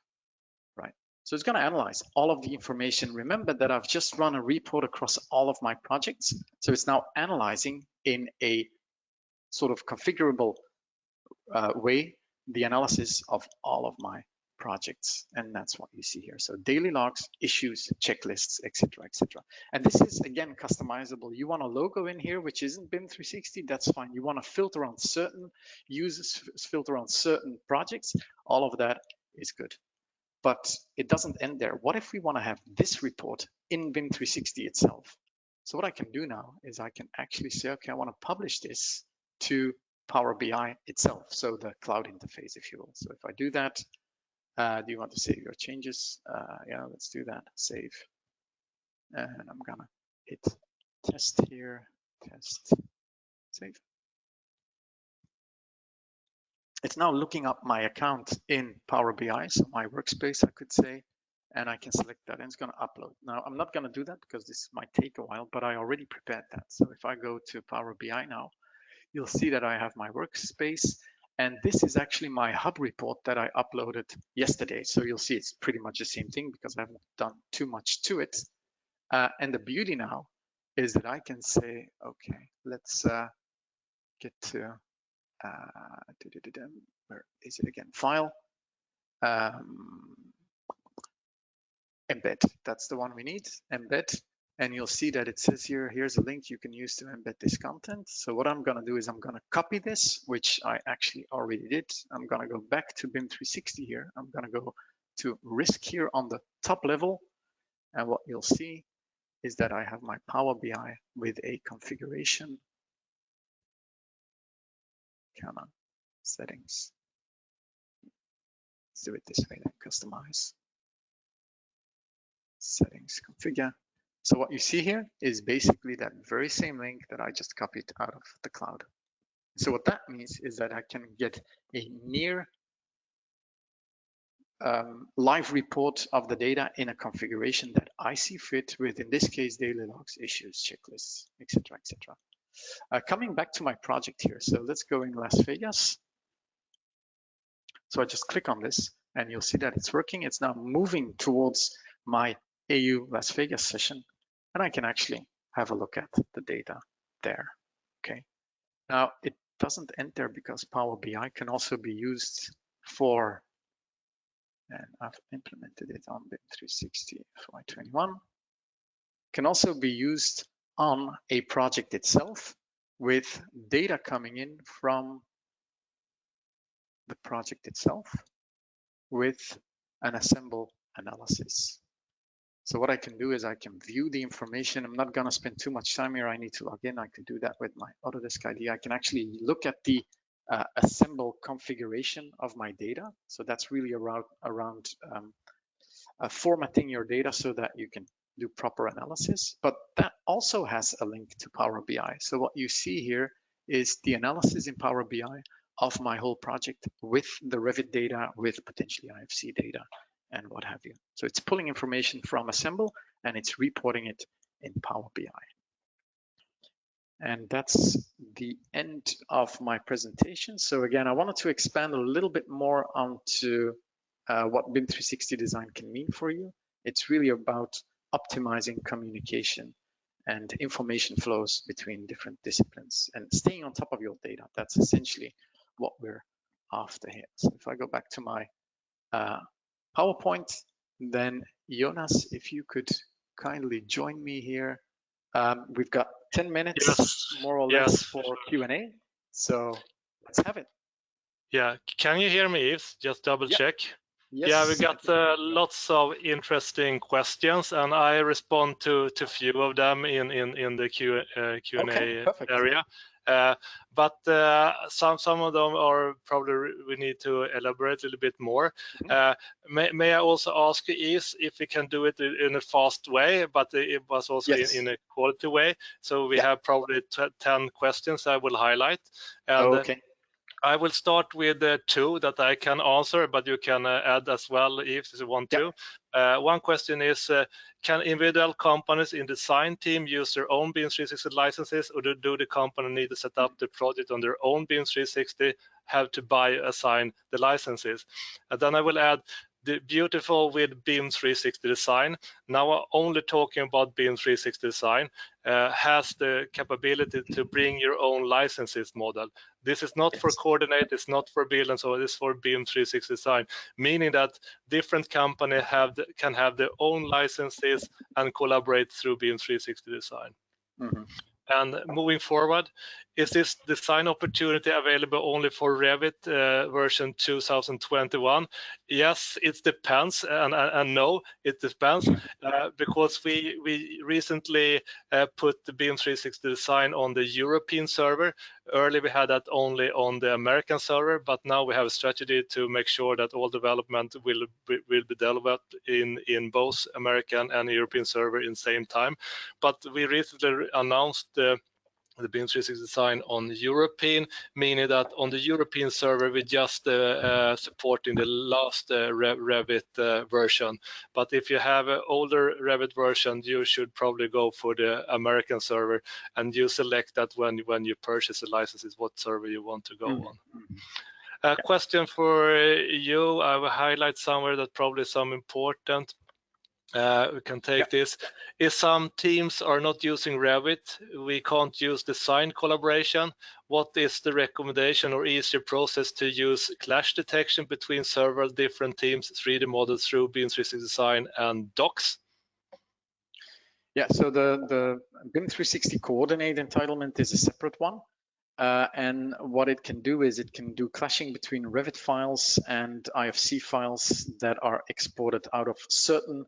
Right. So it's going to analyze all of the information. Remember that I've just run a report across all of my projects. So it's now analyzing in a sort of configurable way the analysis of all of my projects. And that's what you see here. So daily logs, issues, checklists, etc., etc. And this is, again, customizable. You want a logo in here, which isn't BIM 360, that's fine. You want to filter on certain users, filter on certain projects, all of that is good. But it doesn't end there. What if we want to have this report in BIM 360 itself? So what I can do now is I can actually say, okay, I want to publish this to Power BI itself. So the cloud interface, if you will. So if I do that, do you want to save your changes? Yeah, let's do that. Save. And I'm gonna hit test here, test, save. It's now looking up my account in Power BI, so my workspace, I could say, and I can select that and it's going to upload. Now, I'm not going to do that because this might take a while, but I already prepared that. So if I go to Power BI now, you'll see that I have my workspace, and this is actually my hub report that I uploaded yesterday. So you'll see it's pretty much the same thing because I haven't done too much to it. And the beauty now is that I can say, okay, let's get to where is it again? File, embed. That's the one we need, embed. And you'll see that it says here, here's a link you can use to embed this content. So what I'm gonna do is I'm gonna copy this, which I actually already did. I'm gonna go back to BIM 360 here. I'm gonna go to risk here on the top level. And what you'll see is that I have my Power BI with a configuration. Come on, settings. Let's do it this way then, customize. Settings, configure. So what you see here is basically that very same link that I just copied out of the cloud. So what that means is that I can get a near live report of the data in a configuration that I see fit with, in this case, daily logs, issues, checklists, etc., etc. Coming back to my project here. So let's go in Las Vegas. So I just click on this and you'll see that it's working. It's now moving towards my AU Las Vegas session, and I can actually have a look at the data there. Okay. Now it doesn't end there because Power BI can also be used for and I've implemented it on BIM 360 FY21. Can also be used on a project itself with data coming in from the project itself with an assemble analysis. So what I can do is I can view the information. I'm not going to spend too much time here. I need to log in. I can do that with my Autodesk ID. I can actually look at the assemble configuration of my data. So that's really around formatting your data so that you can do proper analysis. But that also has a link to Power BI. So what you see here is the analysis in Power BI of my whole project with the Revit data, with potentially IFC data and what have you. So it's pulling information from Assemble and it's reporting it in Power BI. And that's the end of my presentation. So again, I wanted to expand a little bit more onto what BIM 360 design can mean for you. It's really about optimizing communication and information flows between different disciplines and staying on top of your data. That's essentially what we're after here. So if I go back to my PowerPoint, then Jonas, if you could kindly join me here. We've got 10 minutes more or less for Q&A. So let's have it. Yeah, can you hear me, Yves? Just double check. Yes. Yeah, we got lots of interesting questions, and I respond to few of them in the Q&A area. But some of them are probably we need to elaborate a little bit more. May I also ask Yves if we can do it in a fast way, but it was also in a quality way. So we have probably 10 questions I will highlight. And I will start with 2 that I can answer, but you can add as well if you want to. One question is, can individual companies in the design team use their own BIM 360 licenses, or do the company need to set up the project on their own BIM 360, have to assign the licenses? And then I will add, the beautiful with BIM 360 design, now I'm only talking about BIM 360 design, has the capability to bring your own licenses model. This is not for coordinate, it's not for build, and so it is for BIM 360 design, meaning that different companies can have their own licenses and collaborate through BIM 360 design. And moving forward, is this design opportunity available only for Revit version 2021? Yes, it depends, and no, it depends, because we recently put the BIM 360 design on the European server. Earlier we had that only on the American server, but now we have a strategy to make sure that all development will be developed in both American and European server in the same time. But we recently announced the BIM 360 design on European, meaning that on the European server we just supporting the last Revit version. But if you have an older Revit version, you should probably go for the American server, and you select that when you purchase the licenses, what server you want to go on. A question for you, I will highlight somewhere that probably some important. We can take this. If some teams are not using Revit, we can't use design collaboration. What is the recommendation or easier process to use clash detection between several different teams, 3D models through BIM 360 design and docs? Yeah, so the BIM 360 coordinate entitlement is a separate one. And what it can do is it can do clashing between Revit files and IFC files that are exported out of certain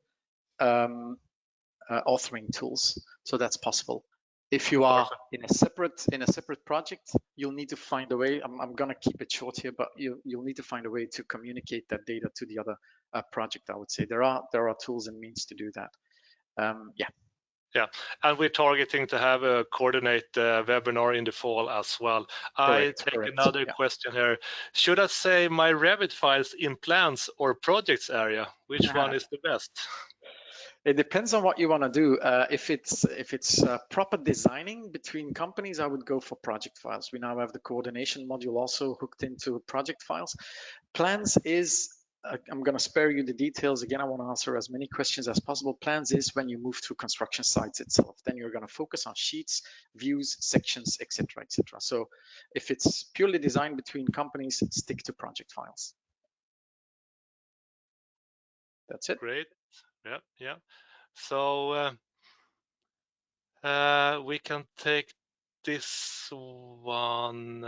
authoring tools. So that's possible. If you are in a separate project, you'll need to find a way. I'm going to keep it short here, but you'll need to find a way to communicate that data to the other project. I would say there are tools and means to do that. Yeah, and we're targeting to have a coordinate webinar in the fall as well. Correct. Another question here. Should I save my Revit files in plans or projects area? Which one is the best? It depends on what you want to do. If it's proper designing between companies, I would go for project files. We now have the coordination module also hooked into project files. Plans is, I'm going to spare you the details. Again, I want to answer as many questions as possible. Plans is when you move through construction sites itself. Then you're going to focus on sheets, views, sections, etc., etc. So if it's purely designed between companies, stick to project files. That's it. Great. Yeah. So we can take this one.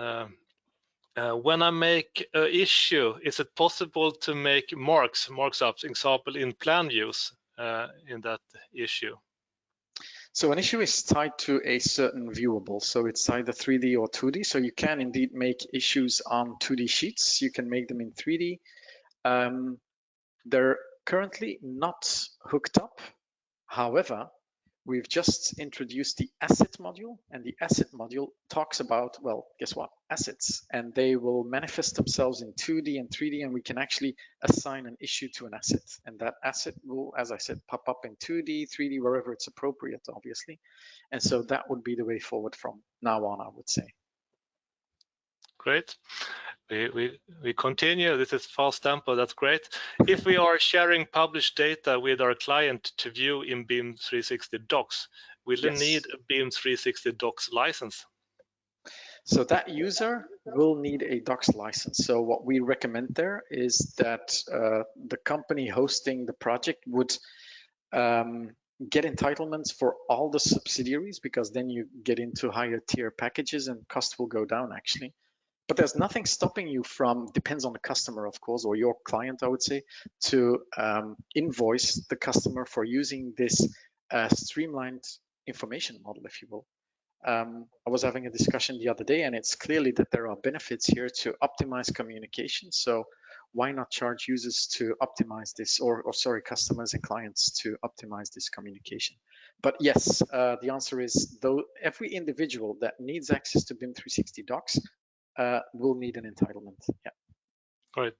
When I make an issue, is it possible to make markups, example in plan views in that issue? So an issue is tied to a certain viewable. So it's either 3D or 2D. So you can indeed make issues on 2D sheets. You can make them in 3D. They're currently not hooked up. However, we've just introduced the asset module, and the asset module talks about, well, guess what? Assets, and they will manifest themselves in 2D and 3D, and we can actually assign an issue to an asset. And that asset will, as I said, pop up in 2D, 3D, wherever it's appropriate, obviously. And so that would be the way forward from now on, I would say. Great. We continue. This is fast tempo. That's great. If we are sharing published data with our client to view in BIM 360 Docs, will they need a BIM 360 Docs license? So that user will need a Docs license. So what we recommend there is that the company hosting the project would get entitlements for all the subsidiaries, because then you get into higher tier packages and cost will go down actually. But there's nothing stopping you from, depends on the customer, of course, or your client, I would say, to invoice the customer for using this streamlined information model, if you will. I was having a discussion the other day, and it's clearly that there are benefits here to optimize communication. So why not charge users to optimize this, or sorry, customers and clients to optimize this communication? But yes, the answer is, though, every individual that needs access to BIM 360 Docs will need an entitlement. Yeah. Right.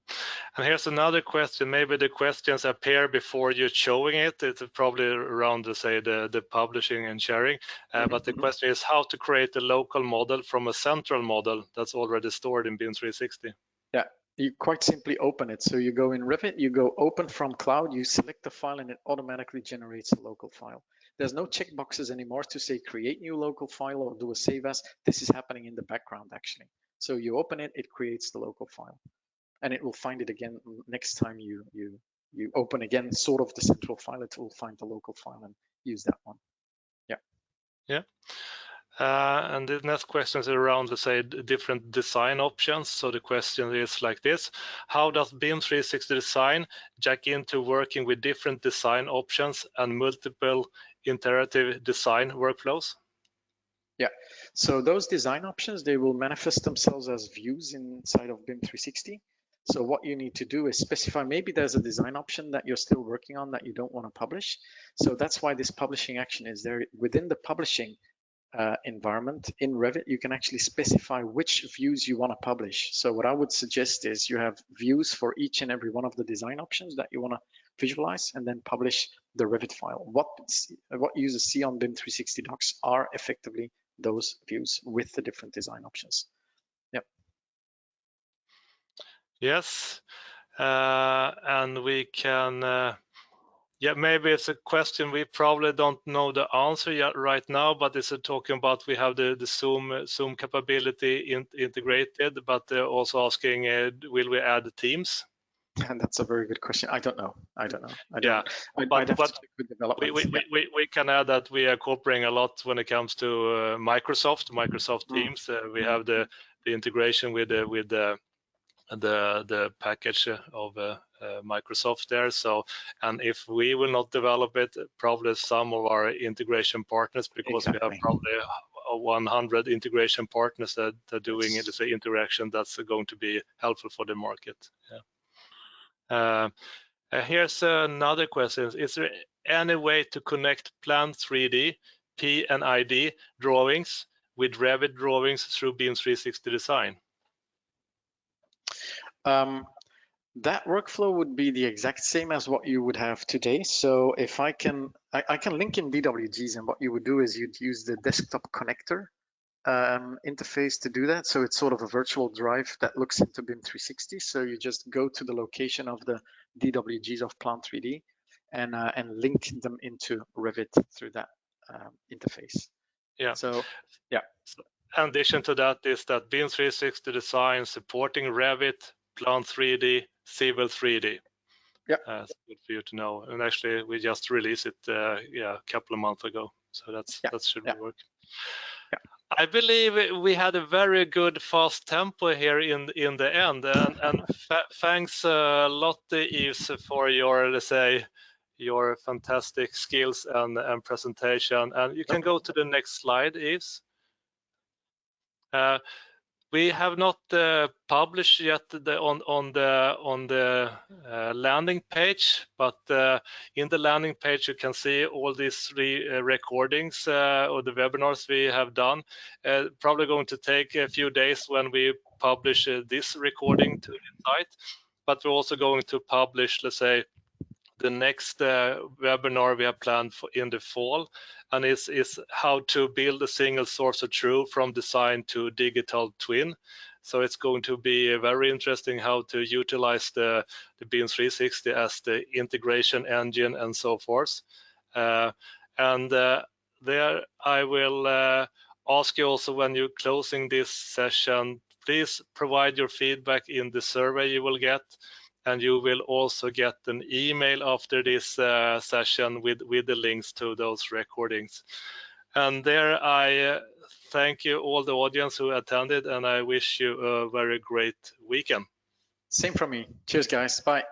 And here's another question. Maybe the questions appear before you're showing it. It's probably around, say, the publishing and sharing. But the question is how to create a local model from a central model that's already stored in BIM 360. Yeah, you quite simply open it. So you go in Revit, you go open from cloud, you select the file, and it automatically generates a local file. There's no checkboxes anymore to say create new local file or do a save as. This is happening in the background actually. So you open it, it creates the local file, and it will find it again next time you open again sort of the central file. It will find the local file and use that one. Yeah. And the next question is around, let's say, different design options. So the question is like this: how does BIM 360 Design jack into working with different design options and multiple iterative design workflows? Yeah, so those design options, they will manifest themselves as views inside of BIM 360. So what you need to do is specify, maybe there's a design option that you're still working on that you don't want to publish. So that's why this publishing action is there. Within the publishing environment in Revit, you can actually specify which views you want to publish. So what I would suggest is you have views for each and every one of the design options that you want to visualize, and then publish the Revit file. What users see on BIM 360 Docs are effectively those views with the different design options. Yep. Yes, and we can. Yeah, maybe it's a question we probably don't know the answer yet right now, but it's talking about we have the Zoom capability integrated, but they're also asking, will we add Teams? And that's a very good question. I don't know. I'd have But to check with development. we can add that we are cooperating a lot when it comes to Microsoft Teams. We have the integration with the package of Microsoft there. So, and if we will not develop it, probably some of our integration partners, because we have probably 100 integration partners that are doing this interaction, that's going to be helpful for the market. Yeah. Here's another question. Is there any way to connect Plan 3D, P&ID drawings with Revit drawings through BIM 360 Design? That workflow would be the exact same as what you would have today. So if I can link in DWGs, and what you would do is you'd use the desktop connector interface to do that. So it's sort of a virtual drive that looks into BIM 360. So you just go to the location of the DWGs of Plant 3D and link them into Revit through that interface. Yeah. So yeah. In addition to that is that BIM 360 Design supporting Revit, Plant 3D, Civil 3D. Yeah. It's good for you to know. And actually, we just released it, a couple of months ago. So that should work. Yeah. I believe we had a very good fast tempo here in the end, and thanks a lot, Yves, for your, let's say, your fantastic skills and presentation. And you can go to the next slide, Yves. We have not published yet on the landing page, but in the landing page you can see all these 3 recordings or the webinars we have done. Probably going to take a few days when we publish this recording to the site, but we're also going to publish, let's say, the next webinar we have planned for in the fall, and is how to build a single source of truth from design to digital twin. So it's going to be very interesting how to utilize the BIM 360 as the integration engine and so forth. There I will ask you also, when you're closing this session, please provide your feedback in the survey you will get. And you will also get an email after this session with the links to those recordings. And there I thank you all the audience who attended, and I wish you a very great weekend. Same from me. Cheers, guys. Bye.